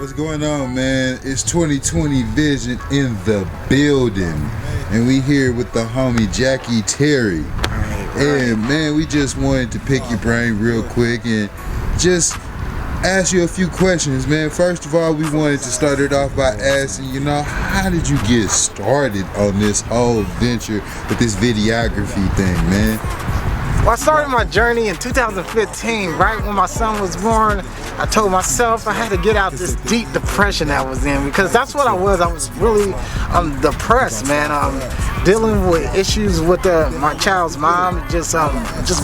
What's going on, man? It's 2020 Vision in the building, and we here with the homie Jackie Terry. And man, we just wanted to pick your brain real quick and just ask you a few questions, man. First of all, we wanted to start it off by asking, how did you get started on this whole venture with this videography thing, man? Well, I started my journey in 2015, right when my son was born. I told myself I had to get out this deep depression I was in, because that's what I was. I was really depressed, man. Dealing with issues with my child's mom just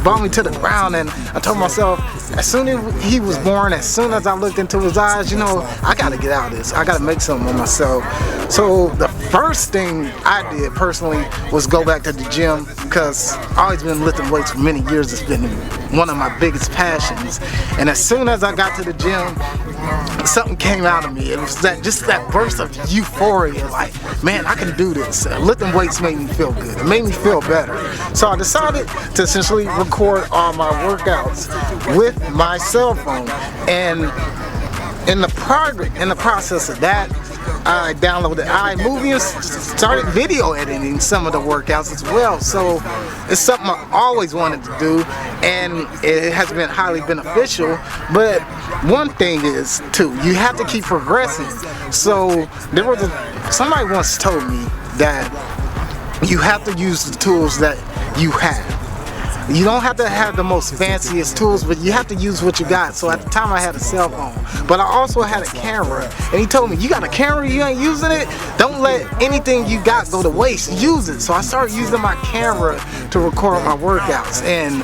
brought me to the ground, and I told myself as soon as he was born, as soon as I looked into his eyes, I gotta get out of this. I gotta make something of myself. So the first thing I did personally was go back to the gym, because I've always been lifting weights for many years. It's been one of my biggest passions. And as soon as I got to the gym, something came out of me. It was just that burst of euphoria, like, man, I can do this. Lifting weights made me feel good. It made me feel better. So I decided to essentially record all my workouts with my cell phone. And in the process of that, I downloaded iMovie and started video editing some of the workouts as well. So it's something I always wanted to do, and it has been highly beneficial. But one thing is, too, you have to keep progressing. So somebody once told me that you have to use the tools that you have. You don't have to have the most fanciest tools, but you have to use what you got. So at the time I had a cell phone, but I also had a camera. And he told me, you got a camera, you ain't using it? Don't let anything you got go to waste, use it. So I started using my camera to record my workouts, and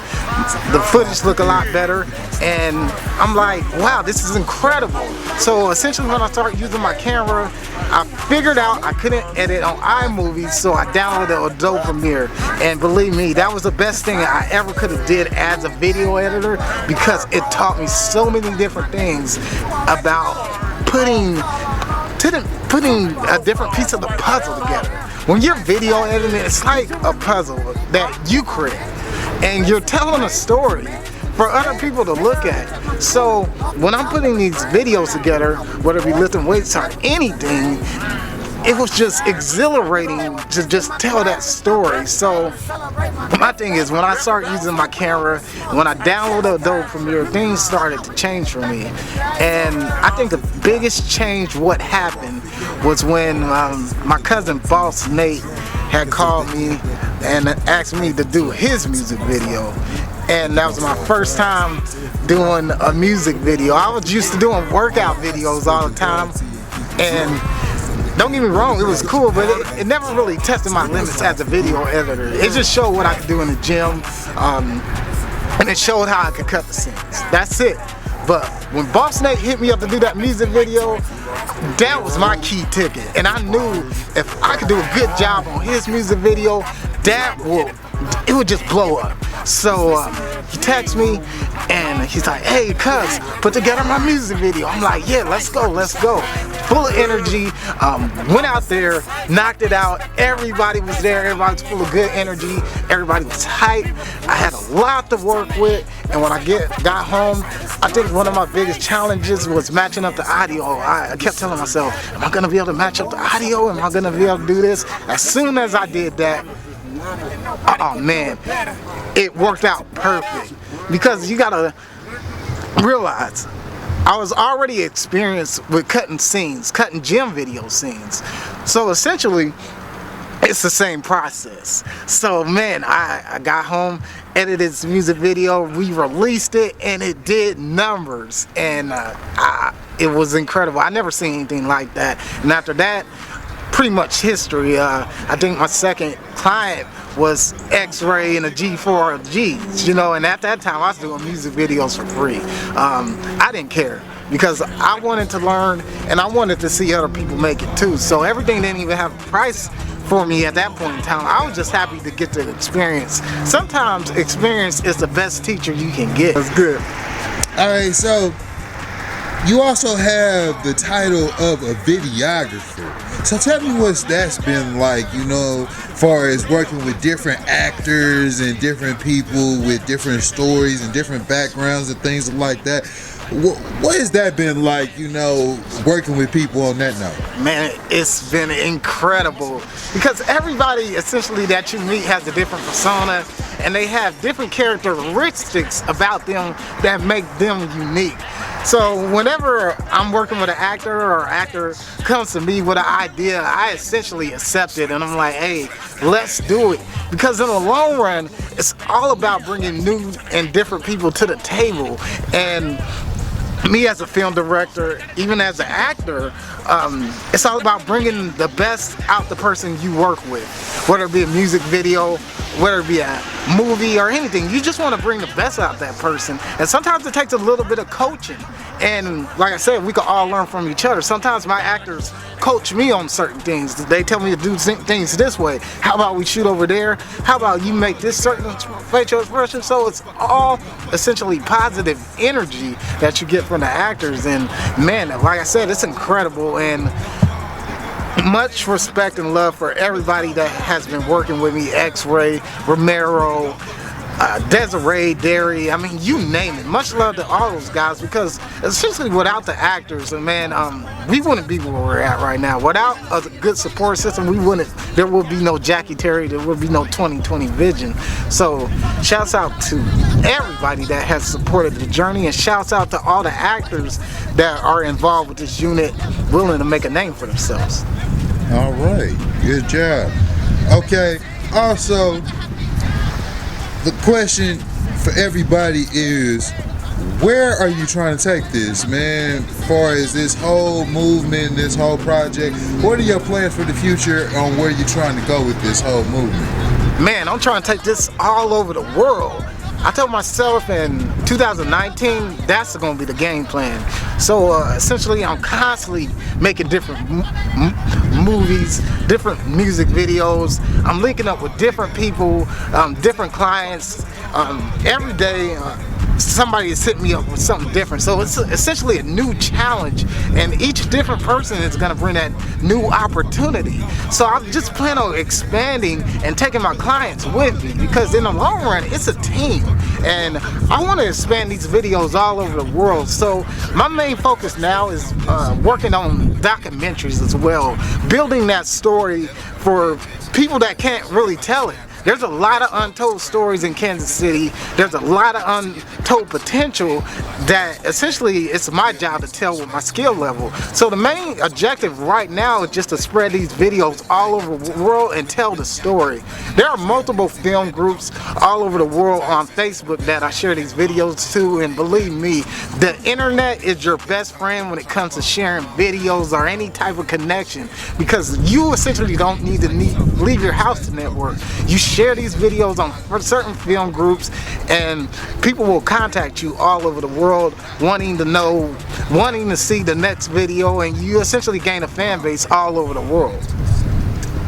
the footage looked a lot better. And I'm like, wow, this is incredible. So essentially when I started using my camera, I figured out I couldn't edit on iMovie, so I downloaded Adobe Premiere. And believe me, that was the best thing I ever could have did as a video editor, because it taught me so many different things about putting a different piece of the puzzle together. When you're video editing, it's like a puzzle that you create, and you're telling a story for other people to look at. So when I'm putting these videos together, whether it be lifting weights or anything, it was just exhilarating to just tell that story. So my thing is, when I started using my camera, when I downloaded Adobe Premiere, things started to change for me. And I think the biggest change, what happened, was when my cousin Boss Nate had called me and asked me to do his music video. And that was my first time doing a music video. I was used to doing workout videos all the time, and don't get me wrong, it was cool, but it never really tested my limits as a video editor. It just showed what I could do in the gym, and it showed how I could cut the scenes. That's it. But when Boss Nate hit me up to do that music video, that was my key ticket. And I knew if I could do a good job on his music video, it would just blow up. So he texts me and he's like, hey cuz, put together my music video. I'm like, yeah, let's go. Full of energy, went out there, knocked it out. Everybody was there, everybody was full of good energy, everybody was hype. I had a lot to work with, and when I got home, I think one of my biggest challenges was matching up the audio. I kept telling myself, am I gonna be able to match up the audio? Am I gonna be able to do this? As soon as I did that, oh man, it worked out perfect. Because you gotta realize, I was already experienced with cutting gym video scenes. So essentially, it's the same process. So man, I got home, edited this music video, we released it, and it did numbers. And it was incredible. I never seen anything like that. And after that, pretty much history. I think my second client was X-Ray and a G4G, and at that time I was doing music videos for free. I didn't care, because I wanted to learn and I wanted to see other people make it too. So everything didn't even have a price for me at that point in time. I was just happy to get the experience. Sometimes experience is the best teacher you can get. That's good. Alright, so you also have the title of a videographer. So tell me what that's been like, far as working with different actors and different people with different stories and different backgrounds and things like that. What has that been like, you know, working with people on that note? Man, it's been incredible because everybody essentially that you meet has a different persona and they have different characteristics about them that make them unique. So whenever I'm working with an actor or actor comes to me with an idea, I essentially accept it and I'm like, hey, let's do it. Because in the long run, it's all about bringing new and different people to the table. And me as a film director, even as an actor, it's all about bringing the best out the person you work with. Whether it be a music video, whether it be a movie or anything, you just want to bring the best out of that person. And sometimes it takes a little bit of coaching. And like I said, we can all learn from each other. Sometimes my actors coach me on certain things. They tell me to do things this way. How about we shoot over there? How about you make this certain facial expression? So it's all essentially positive energy that you get from the actors. And man, like I said, it's incredible. And much respect and love for everybody that has been working with me. X-Ray, Romero, Desiree, Derry, I mean, you name it. Much love to all those guys because essentially without the actors, and man, we wouldn't be where we're at right now. Without a good support system, there would be no Jackie Terry, there would be no 2020 Vizion. So shouts out to everybody that has supported the journey, and shouts out to all the actors that are involved with this unit, willing to make a name for themselves. All right, good job. Okay, also, the question for everybody is, where are you trying to take this, man? As far as this whole movement, this whole project, what are your plans for the future on where you're trying to go with this whole movement? Man, I'm trying to take this all over the world. I told myself in 2019, that's going to be the game plan. So essentially, I'm constantly making different movies, different music videos. I'm linking up with different people, different clients. Every day, somebody is hitting me up with something different. So it's essentially a new challenge, and each different person is going to bring that new opportunity. So I'm just planning on expanding and taking my clients with me, because in the long run, it's a team. And I want to expand these videos all over the world. So my main focus now is working on documentaries as well, building that story for people that can't really tell it. There's a lot of untold stories in Kansas City. There's a lot of untold potential that essentially it's my job to tell with my skill level. So the main objective right now is just to spread these videos all over the world and tell the story. There are multiple film groups all over the world on Facebook that I share these videos to, and believe me, the internet is your best friend when it comes to sharing videos or any type of connection, because you essentially don't need to leave your house to network. You share these videos on certain film groups and people will contact you all over the world wanting to see the next video, and you essentially gain a fan base all over the world.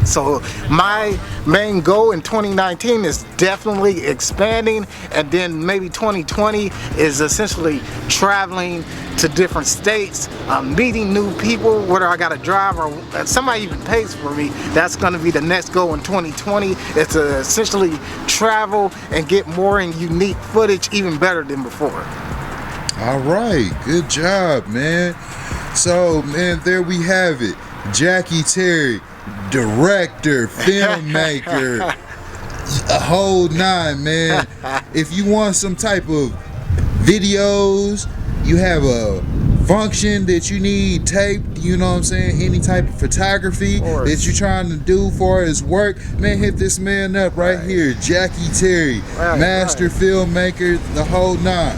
So my main goal in 2019 is definitely expanding, and then maybe 2020 is essentially traveling to different states, meeting new people, whether I got to drive or somebody even pays for me. That's going to be the next goal in 2020. It's to essentially travel and get more and unique footage, even better than before. All right, good job, man. So, man, there we have it. Jackie Terry, director, filmmaker, a whole nine, man. If you want some type of videos, you have a function that you need taped, you know what I'm saying, any type of photography that you're trying to do for his work, man, hit this man up right here, Jackie Terry, master filmmaker, the whole nine.